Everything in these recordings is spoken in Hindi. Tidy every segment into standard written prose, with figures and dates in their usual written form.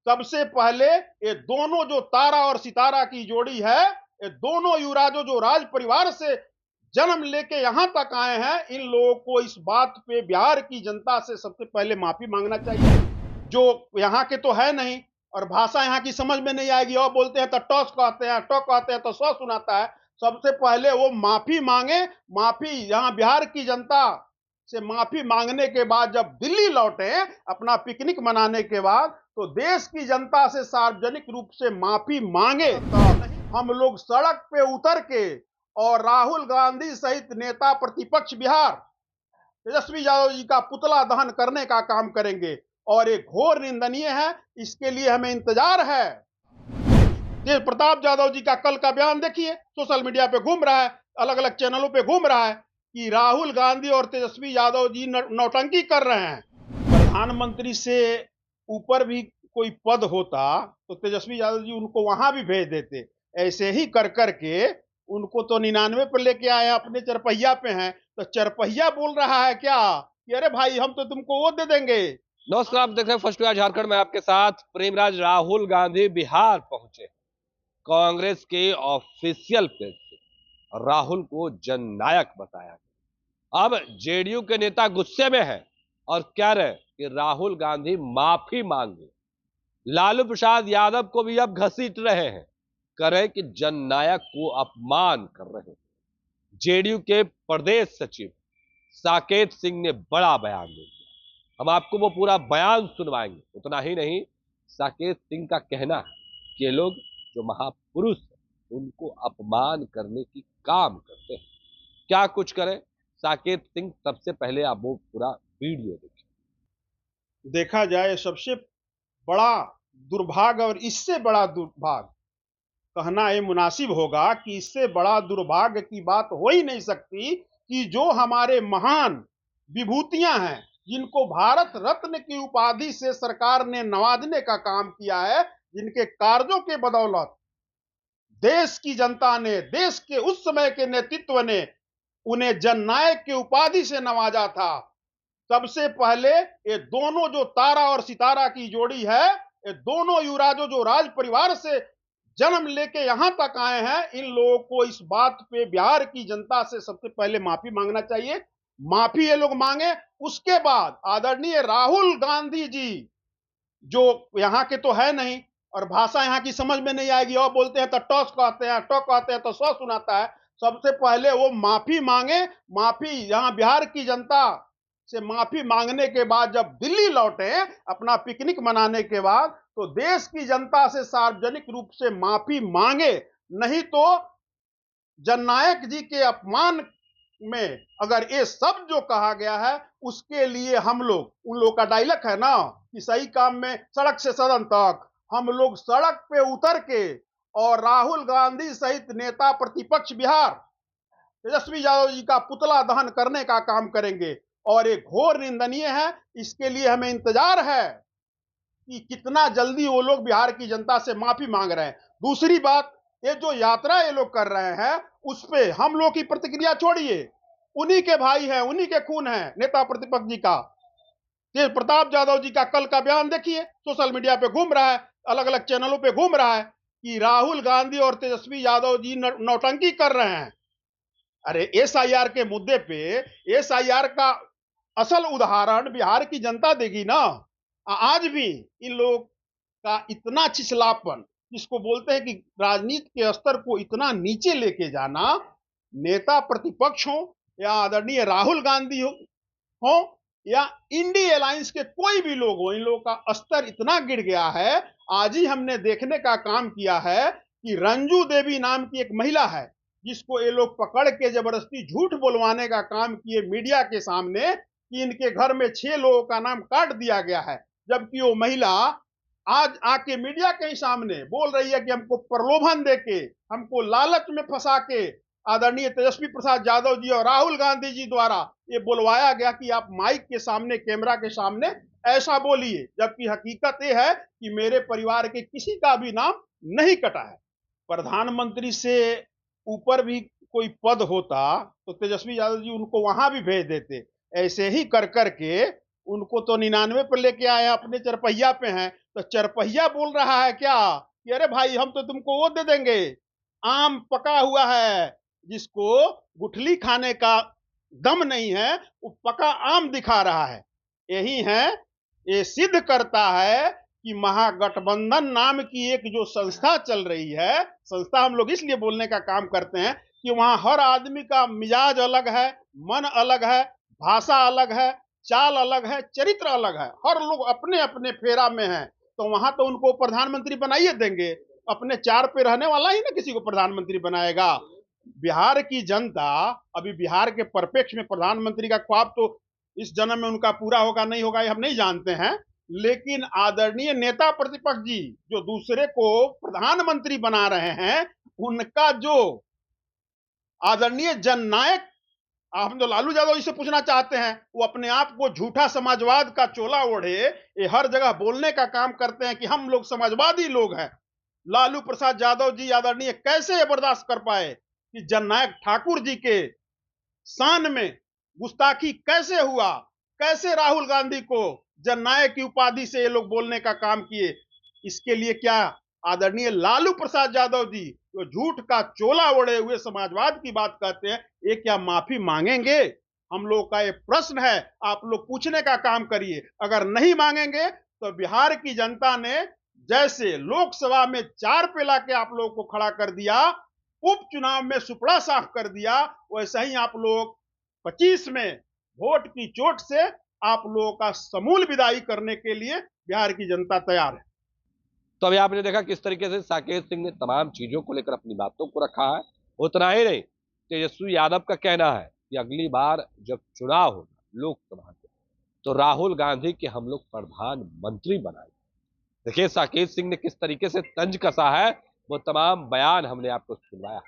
सबसे पहले ये दोनों जो तारा और सितारा की जोड़ी है, ये दोनों युवराजों जो राज परिवार से जन्म लेके यहां तक आए हैं, इन लोगों को इस बात पे बिहार की जनता से सबसे पहले माफी मांगना चाहिए। जो यहाँ के तो है नहीं और भाषा यहाँ की समझ में नहीं आएगी, और बोलते हैं तो टॉस कहते हैं, टॉक कहते हैं तो सौ सुनाता है। सबसे पहले वो माफी मांगे। माफी यहाँ बिहार की जनता से माफी मांगने के बाद जब दिल्ली लौटे अपना पिकनिक मनाने के बाद, तो देश की जनता से सार्वजनिक रूप से माफी मांगे, तो हम लोग सड़क पे उतर के और राहुल गांधी सहित नेता प्रतिपक्ष बिहार तेजस्वी यादव जी का पुतला दहन करने का काम करेंगे। और ये घोर निंदनीय है, इसके लिए हमें इंतजार है। तेज प्रताप यादव जी का कल का बयान देखिए, सोशल मीडिया पे घूम रहा है, अलग अलग चैनलों पे घूम रहा है कि राहुल गांधी और तेजस्वी यादव जी नौटंकी कर रहे हैं। प्रधानमंत्री से ऊपर भी कोई पद होता तो तेजस्वी यादव जी उनको वहां भी भेज देते। ऐसे ही कर करके उनको तो 99 पर लेके आए, अपने चरपहिया पे हैं, तो चरपहिया बोल रहा है क्या कि अरे भाई हम तो तुमको वो दे देंगे। नमस्कार, आप देख रहे हैं फर्स्ट क्लास झारखंड में आपके साथ प्रेमराज। राहुल गांधी बिहार पहुंचे, कांग्रेस के ऑफिशियल पेज से राहुल को जननायक बताया गया। अब जेडीयू के नेता गुस्से में हैं और कह रहे हैं कि राहुल गांधी माफी मांगे। लालू प्रसाद यादव को भी अब घसीट रहे हैं, कह रहे हैं कि जननायक को अपमान कर रहे हैं। जेडीयू के प्रदेश सचिव साकेत सिंह ने बड़ा बयान दिया, हम आपको वो पूरा बयान सुनवाएंगे। उतना ही नहीं, साकेत सिंह का कहना है कि ये लोग जो महापुरुष हैं उनको अपमान करने की काम करते हैं। क्या कुछ करें साकेत सिंह, सबसे पहले आप वो पूरा वीडियो देखिए। देखा जाए सबसे बड़ा दुर्भाग्य, और इससे बड़ा दुर्भाग्य कहना ये मुनासिब होगा कि इससे बड़ा दुर्भाग्य की बात हो ही नहीं सकती कि जो हमारे महान विभूतियां हैं, जिनको भारत रत्न की उपाधि से सरकार ने नवाजने का काम किया है, जिनके कार्यों के बदौलत देश की जनता ने, देश के उस समय के नेतृत्व ने उन्हें जननायक की उपाधि से नवाजा था। सबसे पहले ये दोनों जो तारा और सितारा की जोड़ी है, ये दोनों युवराजों जो राज परिवार से जन्म लेके यहां तक आए हैं, इन लोगों को इस बात पे बिहार की जनता से सबसे पहले माफी मांगना चाहिए। माफी ये लोग मांगे, उसके बाद आदरणीय राहुल गांधी जी, जो यहाँ के तो है नहीं और भाषा यहाँ की समझ में नहीं आएगी, और बोलते हैं तो टॉस कहते हैं, टॉक कहते हैं तो सौ सुनाता है। सबसे पहले वो माफी मांगे। माफी यहाँ बिहार की जनता से माफी मांगने के बाद जब दिल्ली लौटे अपना पिकनिक मनाने के बाद, तो देश की जनता से सार्वजनिक रूप से माफी मांगे। नहीं तो जननायक जी के अपमान में अगर ये सब जो कहा गया है, उसके लिए हम लोग, उन लोग का डायलॉग है ना कि सही काम में सड़क से सदन तक, हम लोग सड़क पे उतर के और राहुल गांधी सहित नेता प्रतिपक्ष बिहार तेजस्वी यादव जी का पुतला दहन करने का काम करेंगे। और ये घोर निंदनीय है, इसके लिए हमें इंतजार है कि कितना जल्दी वो लोग बिहार की जनता से माफी मांग रहे हैं। दूसरी बात, ये जो यात्रा ये लोग कर रहे हैं, उस पे हम लोग की प्रतिक्रिया छोड़िए, उन्हीं के भाई हैं, उन्हीं के खून हैं, नेता प्रतिपक्ष जी का तेज प्रताप यादव जी का कल का बयान देखिए, सोशल मीडिया पे घूम रहा है, अलग अलग चैनलों पे घूम रहा है कि राहुल गांधी और तेजस्वी यादव जी नौटंकी कर रहे हैं। अरे एसआईआर के मुद्दे पे एसआईआर का असल उदाहरण बिहार की जनता देगी ना। आज भी इन लोग का इतना छिछलापन, जिसको बोलते हैं कि राजनीति के स्तर को इतना नीचे लेके जाना, नेता प्रतिपक्ष हो या आदरणीय राहुल गांधी हो या इंडी अलायंस के कोई भी लोग हो, इन लोगों का स्तर इतना गिर गया है। आज ही हमने देखने का काम किया है कि रंजू देवी नाम की एक महिला है, जिसको ये लोग पकड़ के जबरदस्ती झूठ बोलवाने का काम किए मीडिया के सामने कि इनके घर में 6 लोगों का नाम काट दिया गया है, जबकि वो महिला आज आके मीडिया के सामने बोल रही है कि हमको प्रलोभन देके, हमको लालच में फंसा के आदरणीय तेजस्वी प्रसाद यादव जी और राहुल गांधी जी द्वारा ये बुलवाया गया कि आप माइक के सामने, कैमरा के सामने ऐसा बोलिए, जबकि हकीकत ये है कि मेरे परिवार के किसी का भी नाम नहीं कटा है। प्रधानमंत्री से ऊपर भी कोई पद होता तो तेजस्वी यादव जी उनको वहां भी भेज देते। ऐसे ही कर करके उनको तो 99 पर लेके आए, अपने चरपहिया पे हैं, तो चरपहिया बोल रहा है क्या कि अरे भाई हम तो तुमको वो दे देंगे, आम पका हुआ है, जिसको गुठली खाने का दम नहीं है वो पका आम दिखा रहा है। यही है, ये सिद्ध करता है कि महागठबंधन नाम की एक जो संस्था चल रही है, संस्था हम लोग इसलिए बोलने का काम करते हैं कि वहां हर आदमी का मिजाज अलग है, मन अलग है, भाषा अलग है, चाल अलग है, चरित्र अलग है, हर लोग अपने अपने फेरा में है। तो वहां तो उनको प्रधानमंत्री बनाइए देंगे, अपने चार पे रहने वाला ही ना किसी को प्रधानमंत्री बनाएगा। बिहार की जनता, अभी बिहार के परिप्रेक्ष्य में प्रधानमंत्री का ख्वाब तो इस जन्म में उनका पूरा होगा नहीं होगा ये हम नहीं जानते हैं, लेकिन आदरणीय नेता प्रतिपक्ष जी जो दूसरे को प्रधानमंत्री बना रहे हैं, उनका जो आदरणीय जननायक, हम तो लालू यादव जी से पूछना चाहते हैं, वो अपने आप को झूठा समाजवाद का चोला ओढ़े ये हर जगह बोलने का काम करते हैं कि हम लोग समाजवादी लोग हैं। लालू प्रसाद यादव जी आदरणीय कैसे बर्दाश्त कर पाए कि जननायक ठाकुर जी के शान में गुस्ताखी कैसे हुआ, कैसे राहुल गांधी को जननायक की उपाधि से ये लोग बोलने का काम किए। इसके लिए क्या आदरणीय लालू प्रसाद यादव जी जो झूठ का चोला ओढ़े हुए समाजवाद की बात कहते हैं, ये क्या माफी मांगेंगे? हम लोग का ये प्रश्न है, आप लोग पूछने का काम करिए। अगर नहीं मांगेंगे तो बिहार की जनता ने जैसे लोकसभा में 4 पे लाके आप लोगों को खड़ा कर दिया, उपचुनाव में सुपड़ा साफ कर दिया, वैसे ही आप लोग 25 में वोट की चोट से आप लोगों का समूल विदाई करने के लिए बिहार की जनता तैयार है। तो अभी आपने देखा किस तरीके से साकेत सिंह ने तमाम चीजों को लेकर अपनी बातों को रखा है। उतना ही नहीं, तेजस्वी यादव का कहना है कि अगली बार जब चुनाव होगा लोकसभा के, तो राहुल गांधी के हम लोग प्रधानमंत्री बनाएंगे। देखिए साकेत सिंह ने किस तरीके से तंज कसा है, वो तमाम बयान हमने आपको सुनवाया।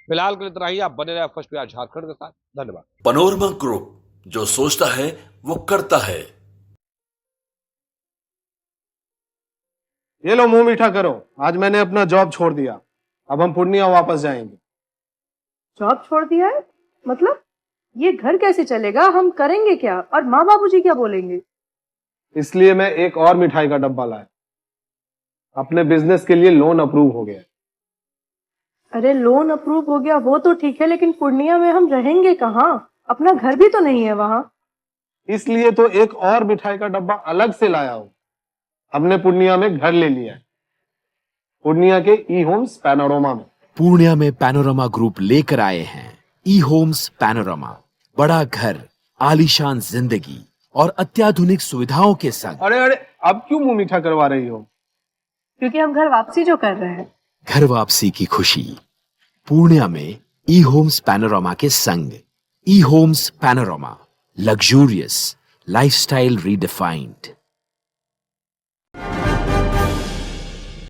फिलहाल के लिए इतना ही। आप बने रहे फर्स्ट बिहार झारखंड के साथ। धन्यवाद। पैनोरमा ग्रुप, जो सोचता है वो करता है। ये लो मुंह मीठा करो, आज मैंने अपना जॉब छोड़ दिया, अब हम पूर्णिया वापस जाएंगे। जॉब छोड़ दिया है? मतलब ये घर कैसे चलेगा? हम करेंगे क्या? और माँ बाबूजी क्या बोलेंगे? इसलिए मैं एक और मिठाई का डब्बा लाया। अपने बिजनेस के लिए लोन अप्रूव हो गया। अरे लोन अप्रूव हो गया वो तो ठीक है, लेकिन पूर्णिया में हम रहेंगे कहाँ? अपना घर भी तो नहीं है वहां। इसलिए तो एक और मिठाई का डब्बा अलग से लाया हूं। हमने पूर्णिया में घर ले लिया है, पूर्णिया के ई होम्स पैनोरमा में। पूर्णिया में पैनोरमा ग्रुप लेकर आए हैं ई होम्स पैनोरमा। बड़ा घर, आलीशान जिंदगी और अत्याधुनिक सुविधाओं के संग। अरे अरे, अब क्यों मुंह मीठा करवा रही हो? क्योंकि हम घर वापसी जो कर रहे हैं। घर वापसी की खुशी पूर्णिया में ई होम्स पैनोरमा के संग। ई homes panorama, luxurious lifestyle redefined.